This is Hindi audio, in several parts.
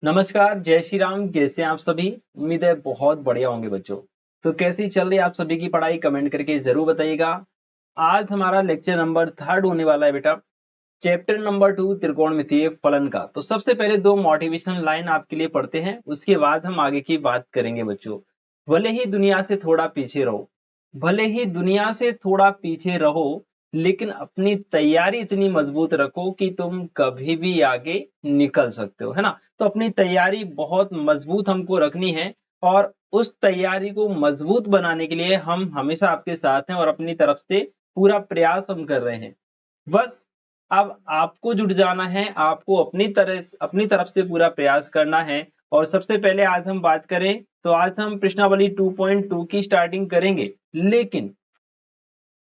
नमस्कार, जय श्री राम। कैसे हैं आप सभी? उम्मीद है बहुत बढ़िया होंगे बच्चों। तो कैसी चल रही है आप सभी की पढ़ाई? कमेंट करके जरूर बताइएगा। आज हमारा लेक्चर नंबर 3 होने वाला है बेटा, चैप्टर नंबर 2 त्रिकोणमितीय फलन का। तो सबसे पहले दो मोटिवेशनल लाइन आपके लिए पढ़ते हैं, उसके बाद हम आगे की बात करेंगे बच्चों। भले ही दुनिया से थोड़ा पीछे रहो, भले ही दुनिया से थोड़ा पीछे रहो, लेकिन अपनी तैयारी इतनी मजबूत रखो कि तुम कभी भी आगे निकल सकते हो, है ना। तो अपनी तैयारी बहुत मजबूत हमको रखनी है, और उस तैयारी को मजबूत बनाने के लिए हम हमेशा आपके साथ हैं और अपनी तरफ से पूरा प्रयास हम कर रहे हैं। बस अब आपको जुट जाना है, आपको अपनी तरफ से पूरा प्रयास करना है। और सबसे पहले आज हम बात करें तो आज हम प्रश्नावली 2.2 की स्टार्टिंग करेंगे, लेकिन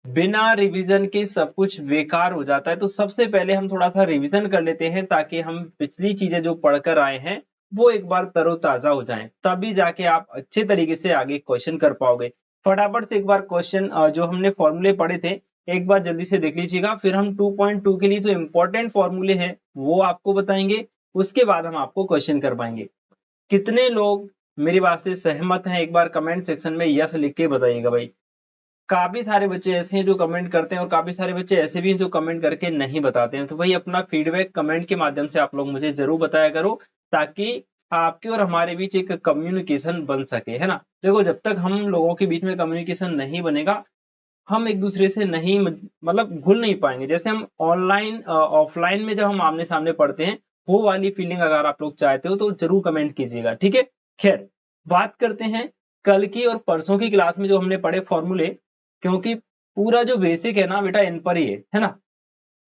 बिना रिवीजन के सब कुछ बेकार हो जाता है। तो सबसे पहले हम थोड़ा सा रिवीजन कर लेते हैं, ताकि हम पिछली चीजें जो पढ़कर आए हैं वो एक बार तरोताजा हो जाएं, तभी जाके आप अच्छे तरीके से आगे क्वेश्चन कर पाओगे। फटाफट से एक बार क्वेश्चन जो हमने फॉर्मूले पढ़े थे एक बार जल्दी से देख लीजिएगा, फिर हम 2.2 के लिए जो इंपॉर्टेंट फॉर्मूले हैं वो आपको बताएंगे। उसके बाद हम आपको क्वेश्चन कर पाएंगे। कितने लोग मेरी बात से सहमत हैं? एक बार कमेंट सेक्शन में यस लिख के बताइएगा भाई। काफी सारे बच्चे ऐसे हैं जो कमेंट करते हैं, और काफी सारे बच्चे ऐसे भी हैं जो कमेंट करके नहीं बताते हैं। तो भाई अपना फीडबैक कमेंट के माध्यम से आप लोग मुझे जरूर बताया करो, ताकि आपके और हमारे बीच एक कम्युनिकेशन बन सके, है ना। देखो, जब तक हम लोगों के बीच में कम्युनिकेशन नहीं बनेगा, हम एक दूसरे से नहीं मतलब घुल नहीं पाएंगे। जैसे हम ऑनलाइन ऑफलाइन में जब हम आमने सामने पढ़ते हैं, वो वाली फीलिंग अगर आप लोग चाहते हो तो जरूर कमेंट कीजिएगा, ठीक है। खैर, बात करते हैं कल की और परसों की क्लास में जो हमने पढ़े फॉर्मूले, क्योंकि पूरा जो बेसिक है ना बेटा इन पर ही है ना।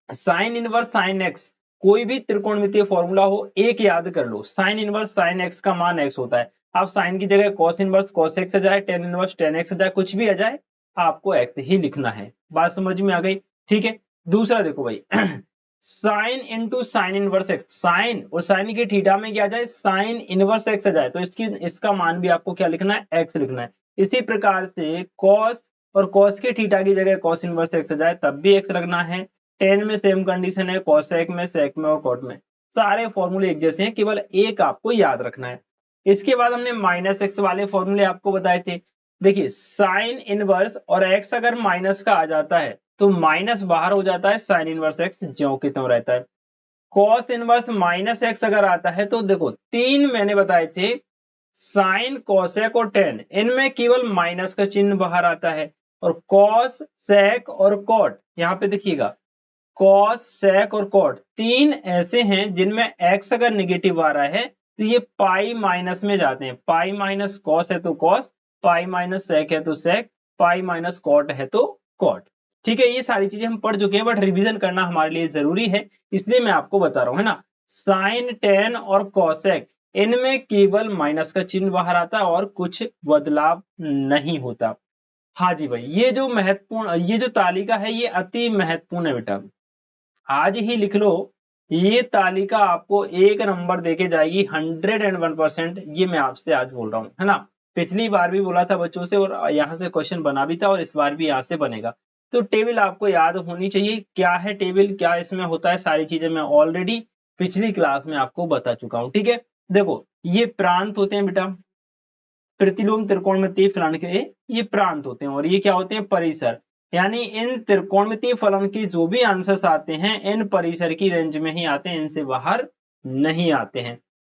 साइन इनवर्स साइन एक्स, कोई भी त्रिकोणमितीय फॉर्मूला हो, एक याद कर लो, साइन इनवर्स साइन एक्स का मान एक्स होता है। अब साइन की जगह कॉस इनवर्स कॉस एक्स आ जाए, टेन इनवर्स टेन एक्स आ जाए, कुछ भी आ जाए, आपको एक्स ही लिखना है। बात समझ में आ गई? ठीक है। दूसरा देखो भाई, sine into sine inverse x, sine और साइन के थीटा में क्या आ जाए, साइन इनवर्स एक्स आ जाए, तो इसका मान भी आपको क्या लिखना है, एक्स लिखना है। इसी प्रकार से कॉस और कॉस के थीटा की जगह कॉस इनवर्स एक्स आ जाए, तब भी एक्स रखना है। टेन में सेम कंडीशन है, कॉसेक में, सेक में और कॉट में, सारे फॉर्मूले एक जैसे हैं, केवल एक आपको याद रखना है। इसके बाद हमने माइनस एक्स वाले फॉर्मूले आपको बताए थे। देखिए, साइन इनवर्स और एक्स अगर माइनस का आ जाता है तो माइनस बाहर हो जाता है, साइन इनवर्स एक्स ज्यों की त्यों रहता है। कॉस इनवर्स माइनस एक्स अगर आता है तो देखो, तीन मैंने बताए थे, साइन कॉसेक और टेन, इनमें केवल माइनस का चिन्ह बाहर आता है। और कॉस सेक और कॉट, यहाँ पे देखिएगा, कॉस सेक और कॉट तीन ऐसे हैं जिनमें एक्स अगर निगेटिव आ रहा है तो ये पाई माइनस में जाते हैं। पाई माइनस कॉस है तो कॉस, पाई माइनस सेक है तो सेक, पाई माइनस कॉट है तो कॉट। ठीक है, ये सारी चीजें हम पढ़ चुके हैं, बट रिवीजन करना हमारे लिए जरूरी है, इसलिए मैं आपको बता रहा हूं, है ना। साइन टेन और कॉसेक, इनमें केवल माइनस का चिन्ह बाहर आता है और कुछ बदलाव नहीं होता। हाँ जी भाई, ये जो तालिका है ये अति महत्वपूर्ण है बेटा, आज ही लिख लो। ये तालिका आपको एक नंबर देके जाएगी, 101%। ये मैं आपसे आज बोल रहा हूँ, है ना। पिछली बार भी बोला था बच्चों से, और यहाँ से क्वेश्चन बना भी था, और इस बार भी यहाँ से बनेगा। तो टेबल आपको याद होनी चाहिए, क्या है टेबल, क्या इसमें होता है, सारी चीजें मैं ऑलरेडी पिछली क्लास में आपको बता चुका हूँ, ठीक है। देखो, ये प्रांत होते हैं बेटा, प्रतिलोम त्रिकोणमितीय फलन के ये प्रांत होते हैं, और ये क्या होते हैं, परिसर। यानी इन त्रिकोणमितीय फलन के जो भी आंसर्स आते हैं इन परिसर की रेंज में ही आते हैं, इनसे बाहर नहीं आते हैं।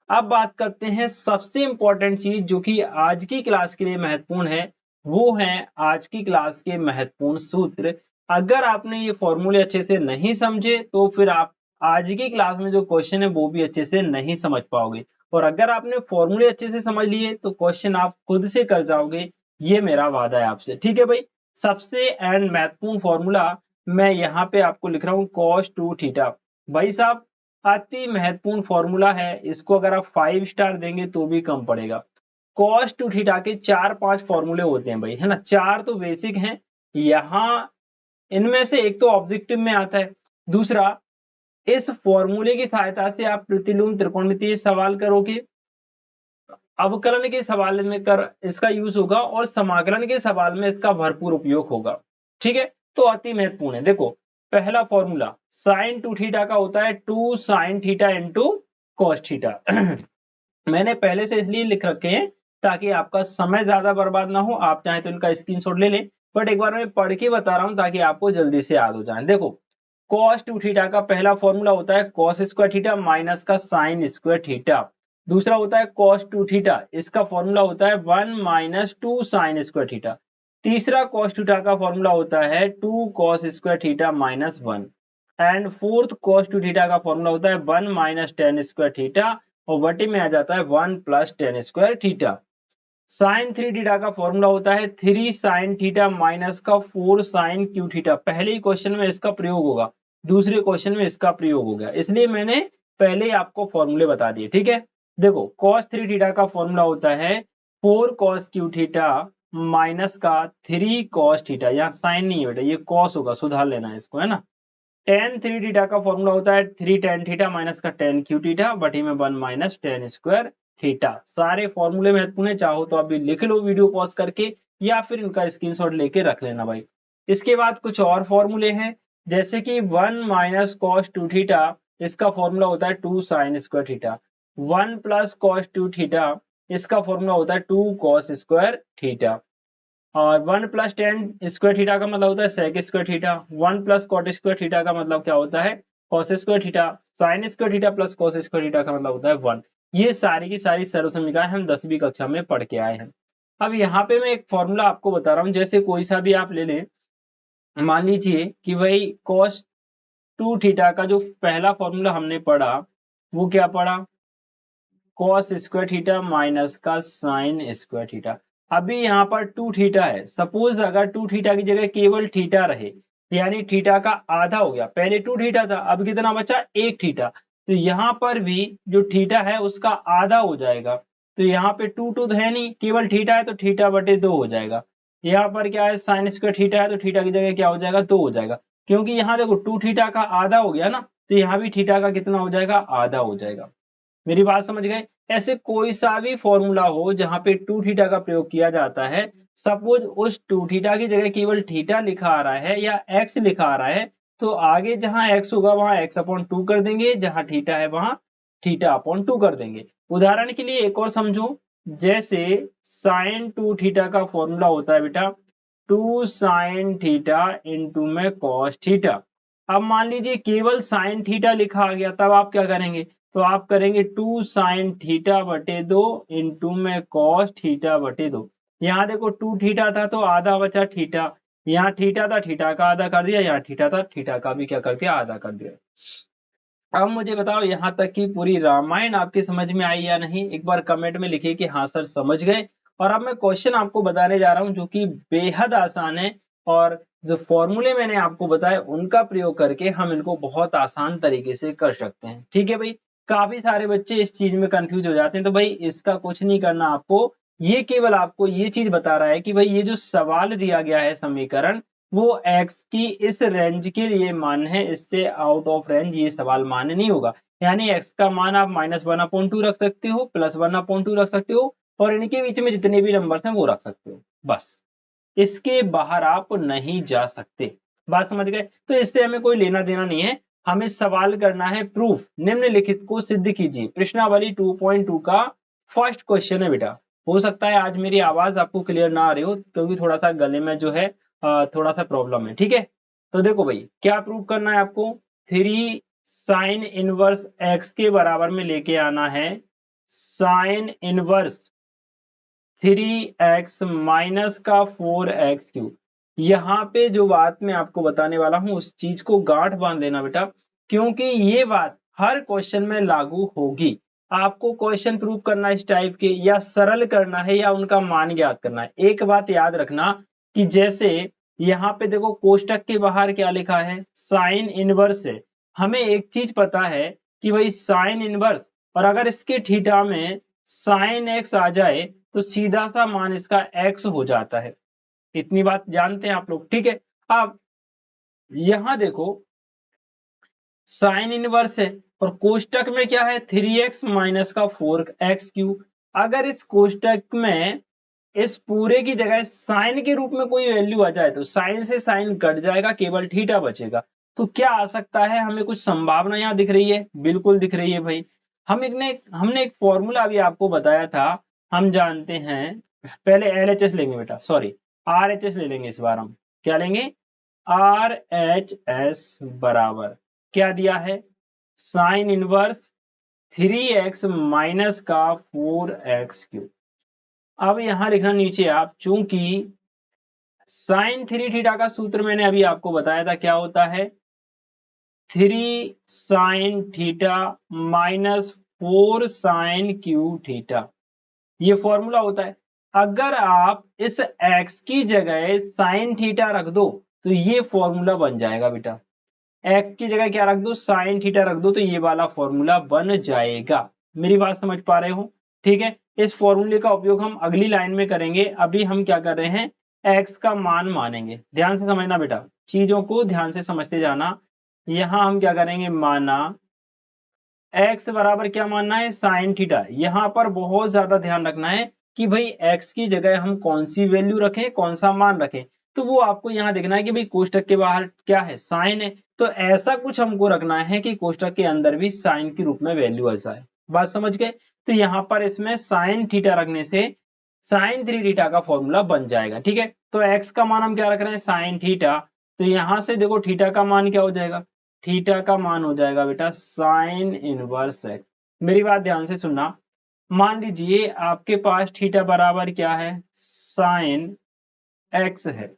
अब बात करते हैं सबसे इंपॉर्टेंट चीज जो कि आज की क्लास के लिए महत्वपूर्ण है, वो है आज की क्लास के महत्वपूर्ण सूत्र। अगर आपने ये फॉर्मूले अच्छे से नहीं समझे तो फिर आप आज की क्लास में जो क्वेश्चन है वो भी अच्छे से नहीं समझ पाओगे, और अगर आपने फॉर्मूले अच्छे से समझ लिए तो क्वेश्चन आप खुद से कर जाओगे, ये मेरा वादा है आपसे, ठीक है भाई। सबसे एंड महत्वपूर्ण फॉर्मूला मैं यहाँ पे आपको लिख रहा हूँ, cos 2 थीटा। भाई साहब, अति महत्वपूर्ण फॉर्मूला है, इसको अगर आप 5 स्टार देंगे तो भी कम पड़ेगा। cos 2 थीटा के 4-5 फॉर्मूले होते हैं भाई, है ना। 4 तो बेसिक हैं, यहाँ इनमें से एक तो ऑब्जेक्टिव में आता है, दूसरा इस फॉर्मूले की सहायता से आप प्रतिलोम त्रिकोणमितीय सवाल करोगे, अवकलन के सवाल में कर इसका यूज होगा, और समाकलन के सवाल में इसका भरपूर उपयोग होगा, ठीक है। तो अति महत्वपूर्ण है। देखो, पहला फॉर्मूला साइन 2 थीटा का होता है 2 sine theta into cos theta. मैंने पहले से इसलिए लिख रखे हैं ताकि आपका समय ज्यादा बर्बाद ना हो, आप चाहें तो इनका स्क्रीनशॉट ले लें, बट एक बार मैं पढ़ के बता रहा हूं ताकि आपको जल्दी से याद हो जाए। देखो cos 2 थीटा का पहला फॉर्मूला होता है cos स्क्वायर थीटा माइनस का sin स्क्वायर थीटा। दूसरा होता है cos 2 थीटा, इसका फॉर्मूला होता है 1 माइनस 2 sin स्क्वायर थीटा। तीसरा cos थीटा का फॉर्मूला होता है 2 cos square theta minus 1। And fourth cos 2 theta का फॉर्मूला होता है 1 माइनस टेन स्क्वायर थीटा, और बटे में आ जाता है 1 plus tan square theta. Sine 3 theta का फॉर्मूला होता है 3 साइन थीटा माइनस का 4 साइन क्यू थीटा। पहले ही क्वेश्चन में इसका प्रयोग होगा, दूसरे क्वेश्चन में इसका प्रयोग हो गया, इसलिए मैंने पहले ही आपको फॉर्मूले बता दिए। ठीक है, देखो cos 3 थीटा का फॉर्मूला होता है 4 cos क्यू थीटा माइनस का 3 cos थीटा। यहाँ साइन नहीं है बेटा, ये cos होगा, सुधार लेना है इसको, है ना। tan 3 थीटा का फॉर्मूला होता है 3 tan थीटा माइनस का tan क्यू थीटा बटे में 1 माइनस tan स्क्वायर थीटा। सारे फॉर्मूले महत्वपूर्ण है, चाहो तो अभी लिख लो वीडियो पॉज करके, या फिर इनका स्क्रीनशॉट लेके रख लेना भाई। इसके बाद कुछ और फॉर्मूले हैं, जैसे कि 1 माइनस cos 2 थीटा, इसका फॉर्मूला होता है 2 sin square theta. 1 plus cos 2 theta, इसका फॉर्मूला होता है 2 cos स्क्वायर थीटा। और 1 प्लस टेन स्क्वायर थीटा का मतलब होता है sec square theta. 1 plus cot square theta का मतलब क्या होता है cos square theta. Sine square theta plus cos square theta का मतलब होता है 1। ये सारी की सारी सर्व समीकरण हम 10वीं कक्षा में पढ़ के आए हैं। अब यहाँ पे मैं एक फॉर्मूला आपको बता रहा हूँ, जैसे कोई सा भी आप ले लें। मान लीजिए कि भाई कॉस 2 थीटा का जो पहला फॉर्मूला हमने पढ़ा वो क्या पढ़ा, कॉस स्क्वायर थीटा माइनस का साइन स्क्वायर थीटा। अभी यहाँ पर 2 थीटा है, सपोज अगर 2 थीटा की जगह केवल थीटा रहे, यानी थीटा का आधा हो गया। पहले 2 थीटा था, अब कितना बचा, 1 थीटा। तो यहाँ पर भी जो थीटा है उसका आधा हो जाएगा। तो यहाँ पे 2 तो है नहीं, केवल थीटा है तो थीटा बटे 2 हो जाएगा। यहाँ पर क्या है, साइन स्क्वायर थीटा है तो थीटा की जगह क्या हो जाएगा, 2 हो जाएगा। क्योंकि यहाँ देखो 2 थीटा का आधा हो गया ना, तो यहाँ भी थीटा का कितना हो जाएगा, आधा हो जाएगा। मेरी बात समझ गए। ऐसे कोई सा भी फॉर्मूला हो जहां पे 2 थीटा का प्रयोग किया जाता है, सपोज उस 2 थीटा की जगह केवल थीटा लिखा आ रहा है या x लिखा आ रहा है, तो आगे जहां x होगा वहां x अपॉन 2 कर देंगे, जहां थीटा है वहां थीटा अपॉन 2 कर देंगे। उदाहरण के लिए एक और समझो, जैसे साइन 2 थीटा का फॉर्मूला होता है बेटा 2 साइन थीटा इंटू में कॉस थीटा। अब मान लीजिए केवल साइन थीटा लिखा आ गया, तब आप क्या करेंगे, तो आप करेंगे 2 साइन थीटा बटे 2 इंटू में कॉस थीटा बटे 2। यहाँ देखो 2 थीटा था तो आधा बचा थीटा, यहाँ थीटा था थीटा का आधा कर दिया, यहाँ थीटा था थीटा का भी क्या कर दिया, आधा कर दिया। अब मुझे बताओ यहाँ तक की पूरी रामायण आपकी समझ में आई या नहीं, एक बार कमेंट में लिखिए कि हाँ सर समझ गए। और अब मैं क्वेश्चन आपको बताने जा रहा हूँ जो कि बेहद आसान है, और जो फॉर्मूले मैंने आपको बताए उनका प्रयोग करके हम इनको बहुत आसान तरीके से कर सकते हैं। ठीक है भाई, काफी सारे बच्चे इस चीज में कंफ्यूज हो जाते हैं, तो भाई इसका कुछ नहीं करना आपको, ये केवल आपको ये चीज बता रहा है कि भाई ये जो सवाल दिया गया है समीकरण, वो x की इस रेंज के लिए मान है, इससे आउट ऑफ रेंज ये सवाल मान्य नहीं होगा। यानी x का मान आप -1/2 रख सकते हो, +1/2 रख सकते हो, और इनके बीच में जितने भी नंबर्स हैं वो रख सकते हो, बस इसके बाहर आप नहीं जा सकते। बात समझ गए। तो इससे हमें कोई लेना देना नहीं है, हमें सवाल करना है प्रूफ, निम्नलिखित को सिद्ध कीजिए। प्रश्नावली 2.2 का फर्स्ट क्वेश्चन है बेटा। हो सकता है आज मेरी आवाज आपको क्लियर ना आ रही हो, क्योंकि थोड़ा सा गले में जो है थोड़ा सा प्रॉब्लम है। ठीक है, तो देखो भाई क्या प्रूव करना है आपको, 3 साइन इनवर्स एक्स के बराबर में लेके आना है साइन इनवर्स 3x माइनस का 4x क्यूब। यहाँ पे जो बात मैं आपको बताने वाला हूं उस चीज को गांठ बांध लेना बेटा, क्योंकि ये बात हर क्वेश्चन में लागू होगी। आपको क्वेश्चन प्रूव करना इस टाइप के, या सरल करना है या उनका मान ज्ञात करना है। एक बात याद रखना कि जैसे यहाँ पे देखो कोष्टक के बाहर क्या लिखा है, साइन इनवर्स है। हमें एक चीज पता है कि भाई साइन इनवर्स, और अगर इसके थीटा में साइन एक्स आ जाए तो सीधा सा मान इसका x हो जाता है। इतनी बात जानते हैं आप लोग, ठीक है। अब यहां देखो साइन इनवर्स है और कोष्टक में क्या है 3x माइनस का 4x क्यूब। अगर इस कोष्टक में इस पूरे की जगह साइन के रूप में कोई वैल्यू आ जाए तो साइन से साइन कट जाएगा, केवल थीटा बचेगा। तो क्या आ सकता है, हमें कुछ संभावना यहाँ दिख रही है, बिल्कुल दिख रही है भाई। हमने एक फॉर्मूला अभी आपको बताया था, हम जानते हैं, पहले LHS लेंगे बेटा, सॉरी RHS ले लेंगे। इस बार हम क्या लेंगे, RHS बराबर क्या दिया है, साइन इनवर्स 3x माइनस का 4x क्यूब। अब यहां लिखना नीचे आप, चूंकि साइन 3 थीटा का सूत्र मैंने अभी आपको बताया था, क्या होता है 3 sine theta minus 4 sine cube theta, ये फॉर्मूला होता है। अगर आप इस x की जगह साइन थीटा रख दो तो ये फॉर्मूला बन जाएगा बेटा, x की जगह क्या रख दो, साइन थीटा रख दो, तो ये वाला फॉर्मूला बन जाएगा। मेरी बात समझ पा रहे हो, ठीक है। इस फॉर्मूले का उपयोग हम अगली लाइन में करेंगे, अभी हम क्या कर रहे हैं, x का मान मानेंगे। ध्यान से समझना बेटा, चीजों को ध्यान से समझते जाना। यहां हम क्या करेंगे, माना x बराबर क्या मानना है, साइन थीटा। यहां पर बहुत ज्यादा ध्यान रखना है कि भाई x की जगह हम कौन सी वैल्यू रखें, कौन सा मान रखें, तो वो आपको यहाँ देखना है कि भाई कोष्टक के बाहर क्या है, साइन है, तो ऐसा कुछ हमको रखना है कि कोष्टक के अंदर भी साइन के रूप में वैल्यू ऐसा है। बात समझ गए, तो यहाँ पर इसमें साइन थीटा रखने से साइन 3 थीटा का फॉर्मूला बन जाएगा, ठीक है। तो x का मान हम क्या रख रहे हैं, साइन थीटा, तो यहां से देखो थीटा का मान क्या हो जाएगा, थीटा का मान हो जाएगा बेटा साइन इनवर्स x। मेरी बात ध्यान से सुनना, मान लीजिए आपके पास थीटा बराबर क्या है, साइन x है।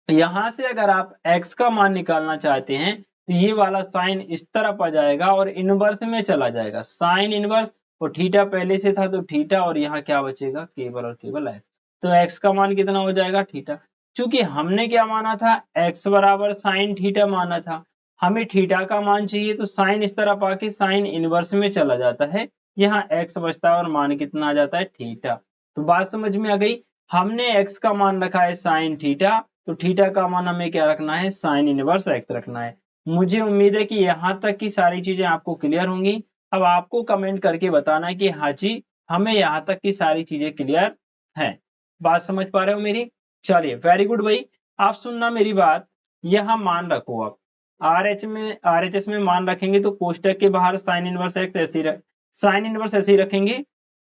यहां से अगर आप x का मान निकालना चाहते हैं तो ये वाला साइन इस तरफ आ जाएगा और इनवर्स में चला जाएगा, साइन इनवर्स, और थीटा पहले से था तो थीटा, और यहाँ क्या बचेगा, केवल और केवल x। तो x का मान कितना हो जाएगा, थीटा। क्योंकि हमने क्या माना था, x बराबर साइन थीटा माना था, हमें थीटा का मान चाहिए, तो साइन इस तरफ आके साइन इनवर्स में चला जाता है, यहाँ x बचता है और मान कितना आ जाता है, थीटा। तो बात समझ में आ गई, हमने x का मान रखा है साइन थीटा, तो थीटा का मान हमें क्या रखना है, साइन इनवर्स x रखना है। मुझे उम्मीद है कि यहाँ तक की सारी चीजें आपको क्लियर होंगी। अब आपको कमेंट करके बताना है कि हाँ जी, हमें यहाँ तक की सारी चीजें क्लियर हैं। बात समझ पा रहे हो मेरी, चलिए वेरी गुड भाई। आप सुनना मेरी बात, यहाँ मान रखो आप, RHS में मान रखेंगे तो कोष्टक के बाहर साइन इनवर्स x ऐसे साइन इनवर्स ऐसे ही रखेंगे,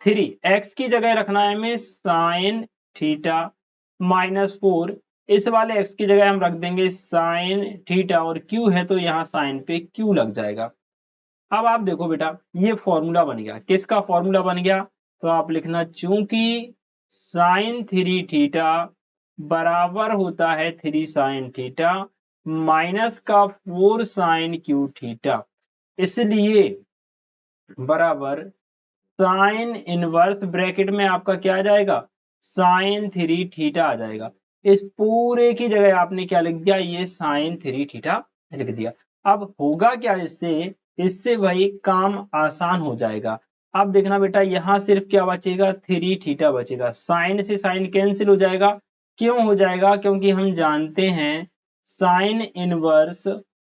3 x की जगह रखना है हमें साइन थीटा माइनस 4, इस वाले x की जगह हम रख देंगे साइन थीटा, और q है तो यहाँ साइन पे q लग जाएगा। अब आप देखो बेटा, ये फॉर्मूला बन गया, किसका फॉर्मूला बन गया, तो आप लिखना, चूंकि साइन 3 थीटा बराबर होता है 3 साइन थीटा माइनस का 4 साइन क्यू थीटा, इसलिए बराबर साइन इनवर्स ब्रैकेट में आपका क्या आ जाएगा, साइन 3 थीटा आ जाएगा। इस पूरे की जगह आपने क्या लिख दिया, ये साइन 3 थीटा लिख दिया। अब होगा क्या इससे, इससे भाई काम आसान हो जाएगा। अब देखना बेटा, यहाँ सिर्फ क्या बचेगा, 3 थीटा बचेगा, साइन से साइन कैंसिल हो जाएगा। क्यों हो जाएगा, क्योंकि हम जानते हैं साइन इनवर्स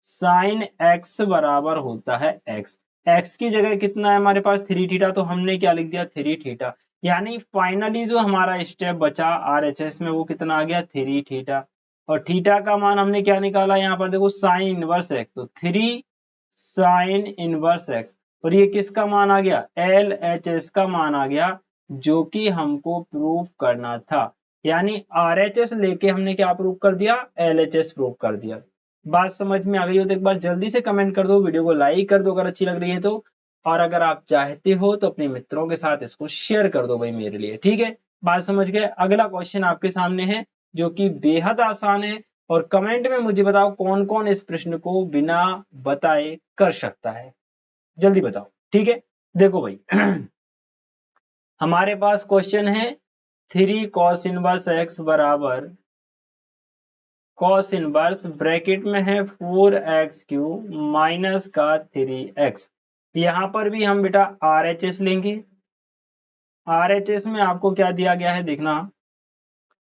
साइन एक्स बराबर होता है एक्स, एक्स की जगह कितना है हमारे पास, 3 थीटा, तो हमने क्या लिख दिया, 3 थीटा। यानी फाइनली जो हमारा स्टेप बचा RHS में वो कितना आ गया, 3 थीटा। और थीटा का मान हमने क्या निकाला, यहाँ पर देखो साइन इनवर्स एक्स, तो 3 साइन इनवर्स एक्स, और ये किसका मान आ गया, LHS का मान आ गया, जो कि हमको प्रूव करना था। यानी RHS लेके हमने क्या प्रूव कर दिया, LHS प्रूव कर दिया। बात समझ में आ गई हो तो एक बार जल्दी से कमेंट कर दो, वीडियो को लाइक कर दो अगर अच्छी लग रही है तो, और अगर आप चाहते हो तो अपने मित्रों के साथ इसको शेयर कर दो भाई मेरे लिए, ठीक है। बात समझ गए। अगला क्वेश्चन आपके सामने है जो कि बेहद आसान है, और कमेंट में मुझे बताओ कौन कौन इस प्रश्न को बिना बताए कर सकता है, जल्दी बताओ, ठीक है। देखो भाई हमारे पास क्वेश्चन है 3 cos इनवर्स x बराबर cos इनवर्स ब्रैकेट में है 4x³ माइनस का 3x। यहां पर भी हम बेटा RHS लेंगे। RHS में आपको क्या दिया गया है, देखना,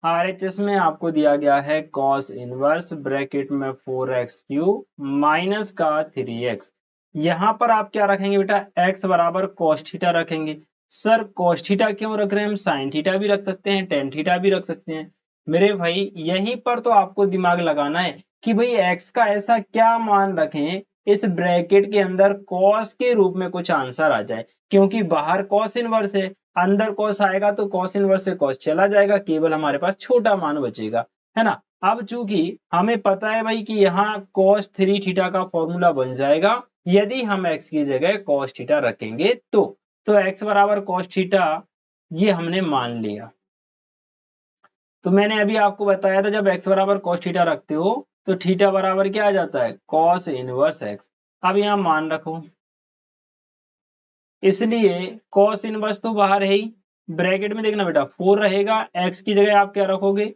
RHS में आपको दिया गया है cos इनवर्स ब्रैकेट में 4x³ माइनस का 3x। यहां पर आप क्या रखेंगे बेटा, x बराबर cos थीटा रखेंगे। सर cos थीटा क्यों रख रहे हैं, हम sin थीटा भी रख सकते हैं, tan थीटा भी रख सकते हैं। मेरे भाई यहीं पर तो आपको दिमाग लगाना है कि भाई x का ऐसा क्या मान रखें इस ब्रैकेट के अंदर कॉस के रूप में कुछ आंसर आ जाए, क्योंकि बाहर कॉस इनवर्स है, अंदर कॉस आएगा तो कॉस इनवर्स से कॉस चला जाएगा, केवल हमारे पास छोटा मान बचेगा, है ना। अब चूंकि हमें पता है भाई कि यहाँ cos 3 थीटा का फॉर्मूला बन जाएगा यदि हम x की जगह cos थीटा रखेंगे तो x बराबर cos थीटा ये हमने मान लिया। तो मैंने अभी आपको बताया था जब x बराबर cos थीटा रखते हो तो थीटा बराबर क्या आ जाता है, cos इनवर्स x। अब यहाँ मान रखो, इसलिए cos इनवर्स तो बाहर है ही, ब्रैकेट में देखना बेटा 4 रहेगा, x की जगह आप क्या रखोगे,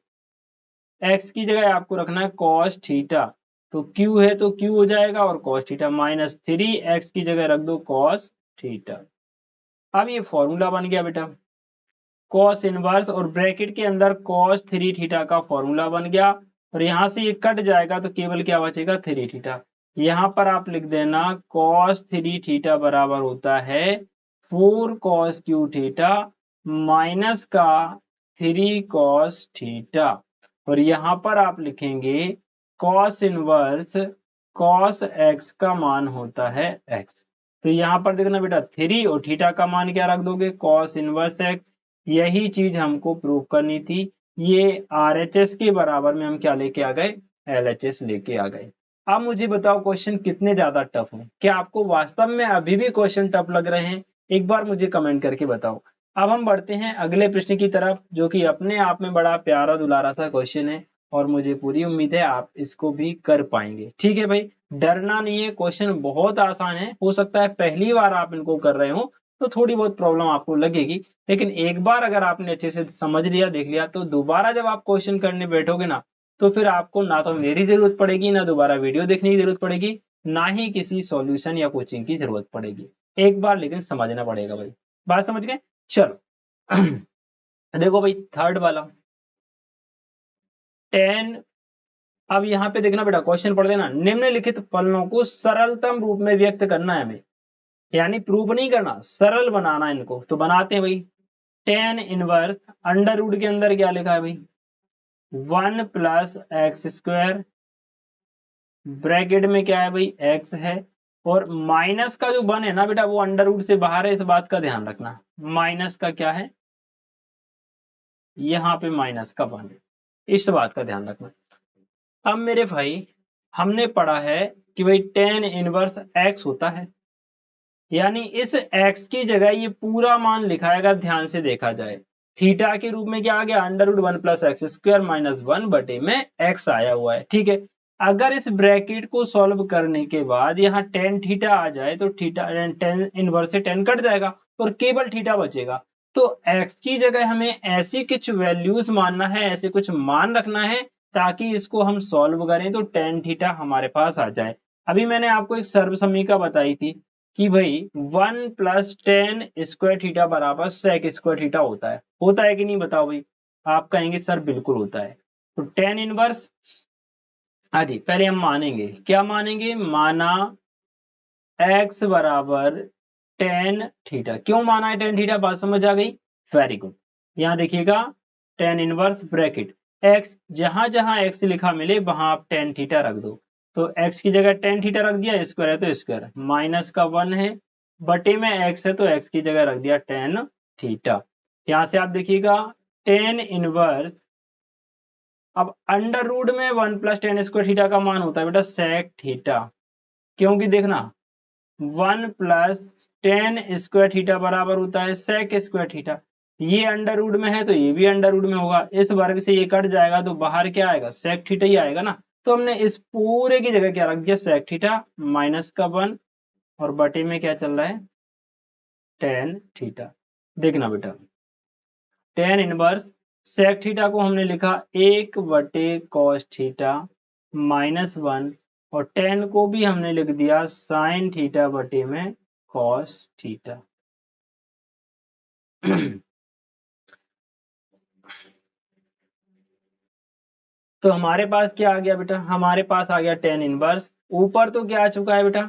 x की जगह आपको रखना है cos थीटा, तो q है तो q हो जाएगा और cos थीटा माइनस 3 x की जगह रख दो cos थीटा। अब ये फॉर्मूला बन गया बेटा cos इनवर्स, और ब्रैकेट के अंदर cos 3 थीटा का फॉर्मूला बन गया, और यहां से ये कट जाएगा तो केवल क्या बचेगा 3 थीटा। यहां पर आप लिख देना cos 3 थीटा बराबर होता है 4 cos q थीटा माइनस का 3 cos थीटा, और यहां पर आप लिखेंगे cos इनवर्स cos x का मान होता है x। तो यहां पर देखना बेटा 3 और थीटा का मान क्या रख दोगे cos इनवर्स x। यही चीज हमको प्रूव करनी थी, ये RHS के बराबर में हम क्या लेके आ गए, LHS लेके आ गए। अब मुझे बताओ क्वेश्चन कितने ज्यादा टफ हैं, क्या आपको वास्तव में अभी भी क्वेश्चन टफ लग रहे हैं, एक बार मुझे कमेंट करके बताओ। अब हम बढ़ते हैं अगले प्रश्न की तरफ, जो कि अपने आप में बड़ा प्यारा दुलारा सा क्वेश्चन है, और मुझे पूरी उम्मीद है आप इसको भी कर पाएंगे। ठीक है भाई, डरना नहीं है, क्वेश्चन बहुत आसान है, हो सकता है पहली बार आप इनको कर रहे हो तो थोड़ी बहुत प्रॉब्लम आपको लगेगी, लेकिन एक बार अगर आपने अच्छे से समझ लिया देख लिया तो दोबारा जब आप क्वेश्चन करने बैठोगे ना तो फिर आपको ना तो मेरी जरूरत पड़ेगी, ना दोबारा वीडियो देखने की जरूरत पड़ेगी, ना ही किसी सॉल्यूशन या कोचिंग की जरूरत पड़ेगी। एक बार लेकिन समझना पड़ेगा भाई, बात समझ गए। चलो देखो भाई थर्ड वाला 10। अब यहाँ पे देखना बेटा क्वेश्चन पढ़ लेना, निम्नलिखित फलनों को सरलतम रूप में व्यक्त करना है हमें, यानी प्रूव नहीं करना, सरल बनाना इनको। तो बनाते हैं भाई, टेन इनवर्स अंडर रूट के अंदर क्या लिखा है भाई 1 प्लस एक्स स्क्वायर, ब्रैकेट में क्या है भाई x है, और माइनस का जो 1 है ना बेटा वो अंडर रूट से बाहर है, इस बात का ध्यान रखना, माइनस का क्या है यहाँ पे माइनस का 1 है, इस बात का ध्यान रखना। अब मेरे भाई हमने पढ़ा है कि भाई टेन इनवर्स x होता है, यानी इस x की जगह ये पूरा मान लिखाएगा, ध्यान से देखा जाए थीटा के रूप में क्या आ गया under root 1 plus x square minus 1 बटे में x आया हुआ है। ठीक है, अगर इस ब्रैकेट को सॉल्व करने के बाद यहाँ टेन थीटा आ जाए तो थीटा टेन इनवर्स से 10 कट जाएगा और केवल थीटा बचेगा, तो x की जगह हमें ऐसी कुछ वैल्यूज मानना है, ऐसे कुछ मान रखना है ताकि इसको हम सॉल्व करें तो टेन थीटा हमारे पास आ जाए। अभी मैंने आपको एक सर्व समीका बताई थी कि भाई 1 प्लस टेन स्क्वायर थीटा बराबर सेक स्क्वायर थीटा होता है कि नहीं बताओ भाई, आप कहेंगे सर बिल्कुल होता है। तो टेन इनवर्स, हाँ जी पहले हम मानेंगे, क्या मानेंगे, माना x बराबर टेन थीटा। क्यों माना है टेन थीटा, बात समझ आ गई, वेरी गुड। यहाँ देखिएगा टेन इनवर्स ब्रैकेट x, जहां जहां x लिखा मिले वहां आप टेन थीटा रख दो, तो x की जगह टेन थीटा रख दिया, स्क्वायर है तो स्क्वायर, माइनस का 1 है बटे में x है तो x की जगह रख दिया टेन थीटा। यहां से आप देखिएगा टेन इनवर्स, अब अंडर रूट में 1 प्लस टेन स्क्वायर थीटा का मान होता है बेटा सेक थीटा, क्योंकि देखना 1 प्लस टेन स्क्वायर थीटा बराबर होता है सेक स्क्वायर थीटा, ये अंडर रूट में है तो ये भी अंडर रूट में होगा, इस वर्ग से ये कट जाएगा तो बाहर क्या आएगा सेक थीटा ही आएगा ना, तो हमने इस पूरे की जगह क्या रख दिया सेक थीटा माइनस का 1, और बटे में क्या चल रहा है टेन थीटा। देखना बेटा टेन इनवर्स सेक थीटा को हमने लिखा 1 बटे कॉस थीटा माइनस 1, और टेन को भी हमने लिख दिया साइन थीटा बटे में कॉस थीटा। तो हमारे पास क्या आ गया बेटा, हमारे पास आ गया टेन इनवर्स, ऊपर तो क्या आ चुका है बेटा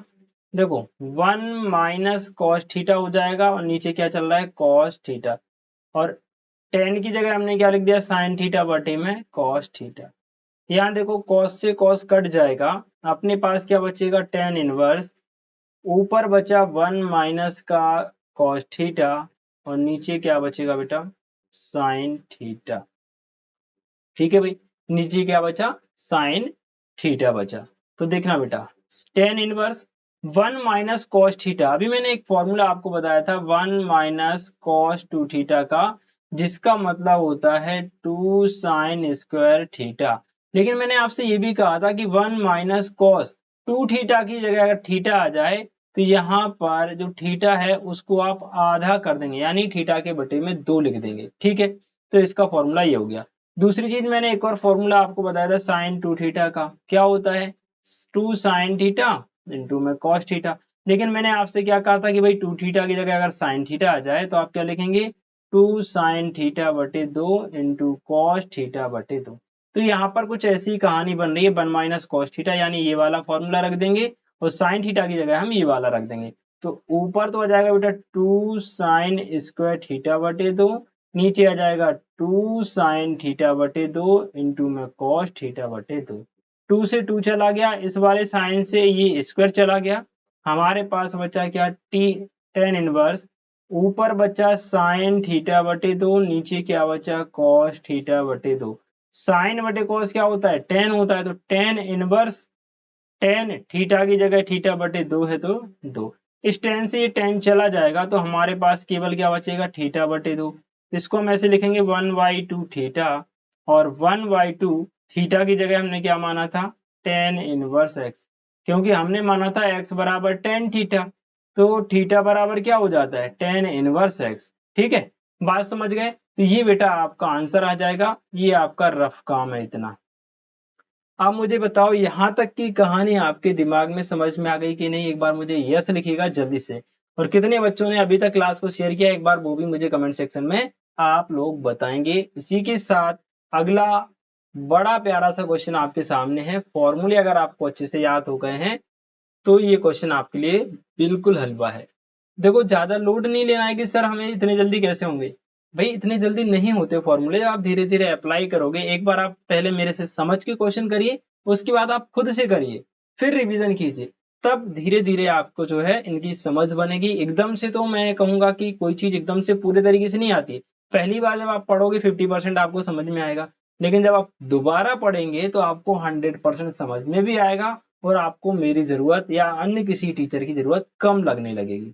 देखो 1 माइनस कॉस थीटा हो जाएगा, और नीचे क्या चल रहा है कॉस थीटा, और टेन की जगह हमने क्या लिख दिया साइन थीटा बटे में कॉस थीटा। यहाँ देखो कॉस से कॉस कट जाएगा, अपने पास क्या बचेगा टेन इनवर्स, ऊपर बचा 1 माइनस का कॉस थीटा और नीचे क्या बचेगा बेटा साइन थीटा। ठीक है भाई, नीचे क्या बचा साइन थीटा बचा। तो देखना बेटा tan inverse 1 minus cos theta, अभी मैंने एक फॉर्मूला आपको बताया था 1 माइनस कॉस 2 थीटा का, जिसका मतलब होता है 2 साइन स्क्वायर थीटा। लेकिन मैंने आपसे ये भी कहा था कि 1 माइनस कॉस 2 थीटा की जगह अगर थीटा आ जाए तो यहाँ पर जो थीटा है उसको आप आधा कर देंगे, यानी थीटा के बटे में 2 लिख देंगे। ठीक है, तो इसका फॉर्मूला ये हो गया। दूसरी चीज मैंने एक और फॉर्मूला आपको बताया था साइन 2 थीटा का, क्या होता है 2 साइन थीटा इंटू में कॉस थीटा। लेकिन मैंने आपसे क्या कहा था कि भाई 2 थीटा की जगह अगर साइन थीटा आ जाए तो आप क्या लिखेंगे 2 साइन थीटा बटे 2 इंटू कॉस थीटा बटे 2। तो यहाँ पर कुछ ऐसी कहानी बन रही है 1 माइनस कॉस थीटा, यानी ये वाला फॉर्मूला रख देंगे और साइन थीटा की जगह हम ये वाला रख देंगे। तो ऊपर तो आ जाएगा बेटा 2 साइन स्क्वायर थीटा बटे 2, नीचे आ जाएगा 2 साइन थीटा बटे 2 इंटू में कॉस थीटा बटे 2। 2 से 2 चला गया, इस वाले साइन से ये स्क्वायर चला गया, हमारे पास बचा क्या टी टेन इनवर्स, ऊपर बचा साइन थीटा बटे 2, नीचे क्या बचा कॉस थीटा बटे 2। साइन बटे कॉस क्या होता है टेन होता है, तो टेन इनवर्स टेन थीटा की जगह थीटा बटे 2 है तो 2। इस टेन से ये टेन चला जाएगा तो हमारे पास केवल क्या बचेगा थीटा बटे 2। इसको हम ऐसे लिखेंगे 1/2 थीटा, और 1/2 थीटा की जगह हमने क्या माना था टेन इनवर्स एक्स, क्योंकि हमने माना था एक्स बराबर टेन थीटा, तो थीटा बराबर क्या हो जाता है टेन इनवर्स एक्स। ठीक है, बात समझ गए? तो ये बेटा आपका आंसर आ जाएगा, ये आपका रफ काम है इतना। अब मुझे बताओ यहाँ तक की कहानी आपके दिमाग में समझ में आ गई कि नहीं, एक बार मुझे यस लिखिएगा जल्दी से। और कितने बच्चों ने अभी तक क्लास को शेयर किया एक बार वो भी मुझे कमेंट सेक्शन में आप लोग बताएंगे। इसी के साथ अगला बड़ा प्यारा सा क्वेश्चन आपके सामने है, फॉर्मूले अगर आपको अच्छे से याद हो गए हैं तो ये क्वेश्चन आपके लिए बिल्कुल हलवा है। देखो ज्यादा लोड नहीं लेना है कि सर हमें इतने जल्दी कैसे होंगे, भाई इतने जल्दी नहीं होते फॉर्मूले, आप धीरे धीरे अप्लाई करोगे। एक बार आप पहले मेरे से समझ के क्वेश्चन करिए, उसके बाद आप खुद से करिए, फिर रिवीजन कीजिए, तब धीरे धीरे आपको जो है इनकी समझ बनेगी। एकदम से तो मैं कहूंगा कि कोई चीज एकदम से पूरे तरीके से नहीं आती, पहली बार जब आप पढ़ोगे 50% आपको समझ में आएगा, लेकिन जब आप दोबारा पढ़ेंगे तो आपको 100% समझ में भी आएगा और आपको मेरी जरूरत या अन्य किसी टीचर की जरूरत कम लगने लगेगी।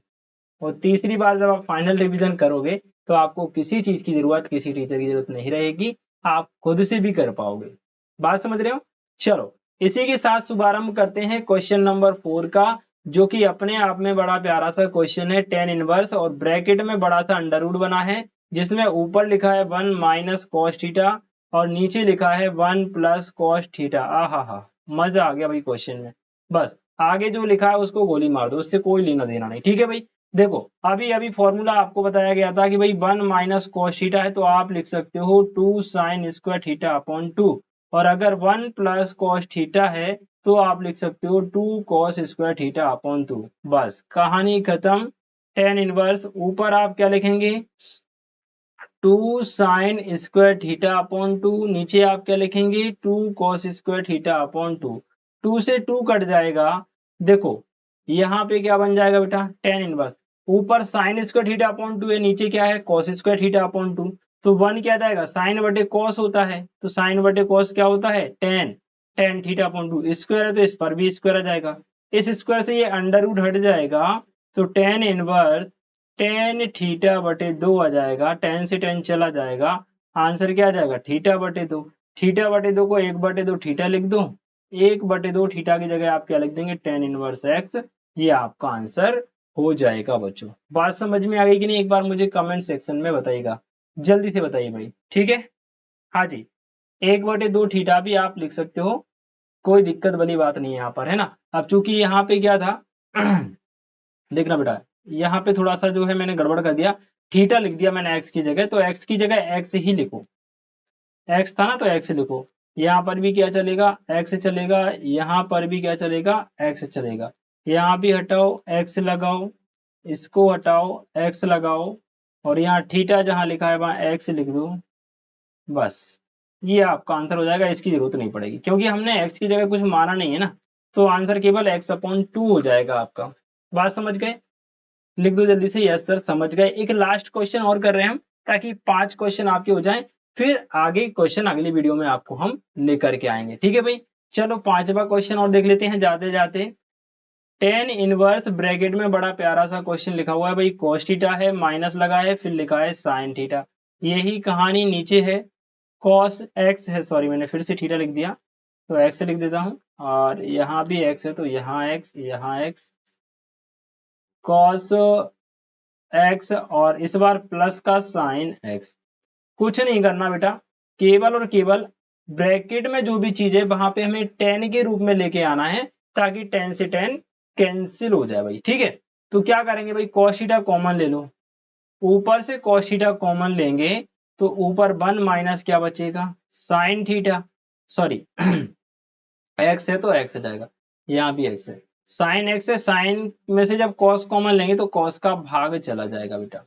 और तीसरी बार जब आप फाइनल रिवीजन करोगे तो आपको किसी चीज की जरूरत किसी टीचर की जरूरत नहीं रहेगी, आप खुद से भी कर पाओगे। बात समझ रहे हो? चलो इसी के साथ शुभारंभ करते हैं क्वेश्चन नंबर 4 का, जो कि अपने आप में बड़ा प्यारा सा क्वेश्चन है टेन इनवर्स, और ब्रैकेट में बड़ा सा अंडर रूट बना है जिसमें ऊपर लिखा है 1 माइनस कॉस थीटा और नीचे लिखा है 1 प्लस कॉस थीटा। हा मजा आ गया भाई क्वेश्चन में। बस आगे जो लिखा है उसको गोली मार दो, उससे कोई लेना देना नहीं। ठीक है भाई, देखो अभी अभी फॉर्मूला आपको बताया गया था कि भाई 1 माइनस कॉस थीटा है तो आप लिख सकते हो 2 साइन स्क्वायर थीटा अपॉन 2, और अगर 1 प्लस कॉस थीटा है तो आप लिख सकते हो 2 कॉस स्क्वायर थीटा अपॉन 2। बस कहानी खत्म। टेन इनवर्स ऊपर आप क्या लिखेंगे 2 साइन स्क्वायर थीटा अपॉन 2, नीचे आप क्या लिखेंगे 2 कॉस स्क्वायर थीटा अपॉन 2। 2 से 2 कट जाएगा, देखो यहाँ पे क्या बन जाएगा बेटा टेन इनवर्स, ऊपर साइन स्क्वायर थीटा अपॉन 2 है, नीचे क्या है कॉस स्क्वायर थीटा अपॉन 2, तो 1 क्या जाएगा साइन बटे कॉस होता है, तो साइन बटे कॉस क्या होता है ten, tan theta upon 2 square है तो इस पर भी स्क्वायर आ जाएगा, इस स्क्वायर से ये अंडर रूट हट जाएगा, तो टेन इनवर्स टेन थीटा बटे 2 आ जाएगा, टेन से टेन चला जाएगा, आंसर क्या आ जाएगा थीटा बटे 2। थीटा बटे 2 को 1/2 थीटा लिख दो, 1/2 थीटा की जगह आप क्या लिख देंगे टेन इनवर्स एक्स, ये आपका आंसर हो जाएगा बच्चों। बात समझ में आ गई कि नहीं, एक बार मुझे कमेंट सेक्शन में बताइएगा, जल्दी से बताइए भाई। ठीक है, हाँ जी, 1/2 थीटा भी आप लिख सकते हो, कोई दिक्कत वाली बात नहीं है यहाँ पर, है ना। अब चूंकि यहाँ पे क्या था देखना बेटा, यहाँ पे थोड़ा सा जो है मैंने गड़बड़ कर दिया, थीटा लिख दिया मैंने एक्स की जगह, तो एक्स की जगह एक्स ही लिखो, एक्स था ना तो एक्स लिखो, यहाँ पर भी क्या चलेगा एक्स चलेगा, यहाँ पर भी क्या चलेगा एक्स चलेगा, यहाँ भी हटाओ एक्स लगाओ, इसको हटाओ एक्स लगाओ, और यहाँ थीटा जहाँ लिखा है वहां एक्स लिख दो, बस ये आपका आंसर हो जाएगा, इसकी जरूरत नहीं पड़ेगी क्योंकि हमने x की जगह कुछ माना नहीं है ना, तो आंसर केवल x/2 हो जाएगा आपका। बात समझ गए? लिख दो जल्दी से, यस सर समझ गए। एक लास्ट क्वेश्चन और कर रहे हैं हम, ताकि 5 क्वेश्चन आपके हो जाएं, फिर आगे क्वेश्चन अगली वीडियो में आपको हम लेकर के आएंगे। ठीक है भाई, चलो 5वां क्वेश्चन और देख लेते हैं जाते जाते। टेन इनवर्स ब्रैकेट में बड़ा प्यारा सा क्वेश्चन लिखा हुआ है भाई, cos थीटा है, माइनस लगा है, फिर लिखा है sin थीटा। यही कहानी नीचे है, cos x है, सॉरी मैंने फिर से थीटा लिख दिया, तो x लिख देता हूं, और यहाँ भी x है तो यहाँ x, यहाँ x, cos x, और इस बार प्लस का sin x। कुछ नहीं करना बेटा, केवल और केवल ब्रैकेट में जो भी चीज है वहां पे हमें टेन के रूप में लेके आना है, ताकि टेन से टेन कैंसिल हो जाए भाई। ठीक है, तो क्या करेंगे भाई, cos थीटा कॉमन ले लो, ऊपर से cos थीटा कॉमन लेंगे तो ऊपर 1 माइनस क्या बचेगा, sin थीटा, सॉरी x है तो x आ जाएगा, यहाँ भी x है, sin x है, sin में से जब cos कॉमन लेंगे तो cos का भाग चला जाएगा बेटा।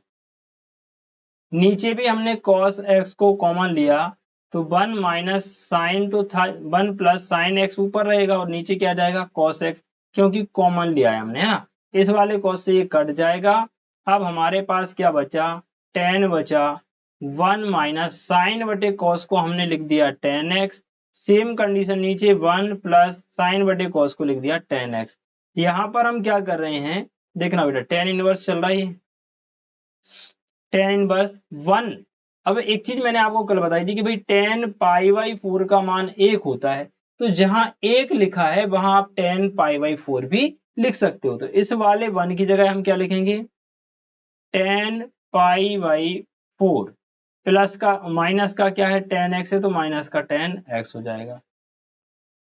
नीचे भी हमने cos x को कॉमन लिया तो 1 माइनस साइन तो था, 1 प्लस साइन x ऊपर रहेगा और नीचे क्या जाएगा cos x, क्योंकि कॉमन लिया है हमने, है ना। इस वाले cos से ये कट जाएगा। अब हमारे पास क्या बचा, tan बचा, 1 माइनस साइन बटे cos को हमने लिख दिया tan x, सेम कंडीशन नीचे 1 प्लस साइन बटे cos को लिख दिया tan x। यहाँ पर हम क्या कर रहे हैं, देखना बेटा, tan इनवर्स चल रहा है, tan इनवर्स 1। अब एक चीज मैंने आपको कल बताई थी कि भाई tan π/4 का मान 1 होता है, तो जहां 1 लिखा है वहां आप tan π/4 भी लिख सकते हो। तो इस वाले 1 की जगह हम क्या लिखेंगे, tan π/4, प्लस का माइनस का क्या है tan x है तो माइनस का tan x हो जाएगा।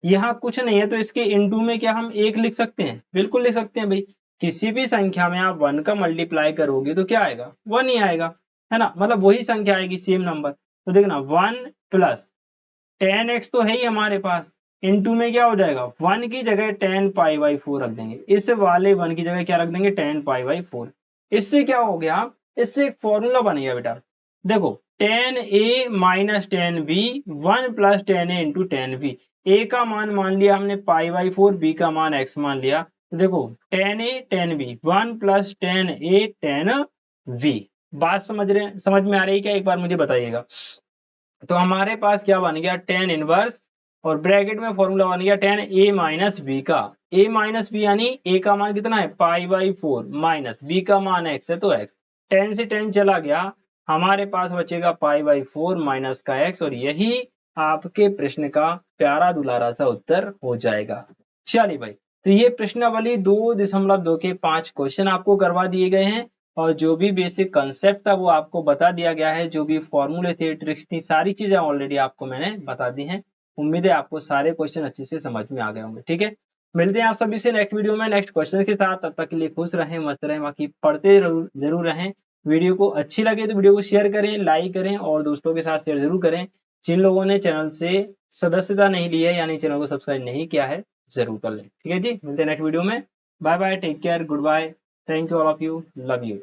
यहाँ कुछ नहीं है तो इसके इनटू में क्या हम 1 लिख सकते हैं, बिल्कुल लिख सकते हैं भाई। किसी भी संख्या में आप 1 का मल्टीप्लाई करोगे तो क्या आएगा, 1 ही आएगा, है ना, मतलब वही संख्या आएगी, सेम नंबर। तो देखना 1 प्लस tan x तो है ही हमारे पास, इनटू में क्या हो जाएगा, 1 की जगह tan π/4 रख देंगे, इस वाले 1 की जगह क्या रख देंगे, tan π/4। इससे क्या हो गया, इससे एक फॉर्मूला बन गया बेटा, देखो tan a minus tan b, 1 plus tan a into tan b। a का मान लिया हमने π/4, b का मान x मान लिया, तो देखो tan a tan b, 1 plus tan a tan v। बात समझ में आ रही है क्या, एक बार मुझे बताइएगा। तो हमारे पास क्या बन गया, tan इनवर्स, और ब्रैकेट में फॉर्मूला बन गया tan a माइनस b का, a माइनस b यानी a का मान कितना है π/4, माइनस b का मान x है तो x, tan से tan चला गया, हमारे पास बचेगा π/4 माइनस का x, और यही आपके प्रश्न का प्यारा दुलारा सा उत्तर हो जाएगा। चलिए भाई, तो ये प्रश्नावली 2.2 के 5 क्वेश्चन आपको करवा दिए गए हैं, और जो भी बेसिक कंसेप्ट था वो आपको बता दिया गया है, जो भी फॉर्मूले थे, ट्रिक्स थी, सारी चीजें ऑलरेडी आपको मैंने बता दी हैं। उम्मीद है आपको सारे क्वेश्चन अच्छे से समझ में आ गए होंगे। ठीक है, मिलते हैं आप सभी से नेक्स्ट वीडियो में नेक्स्ट क्वेश्चन के साथ। तब तक के लिए खुश रहें, मस्त रहें, बाकी पढ़ते जरूर रहें। वीडियो को अच्छी लगे तो वीडियो को शेयर करें, लाइक करें, और दोस्तों के साथ शेयर जरूर करें। जिन लोगों ने चैनल से सदस्यता नहीं ली है, यानी चैनल को सब्सक्राइब नहीं किया है, जरूर कर लें। ठीक है जी, मिलते हैं नेक्स्ट वीडियो में। Bye bye, take care, goodbye, thank you all of you, love you.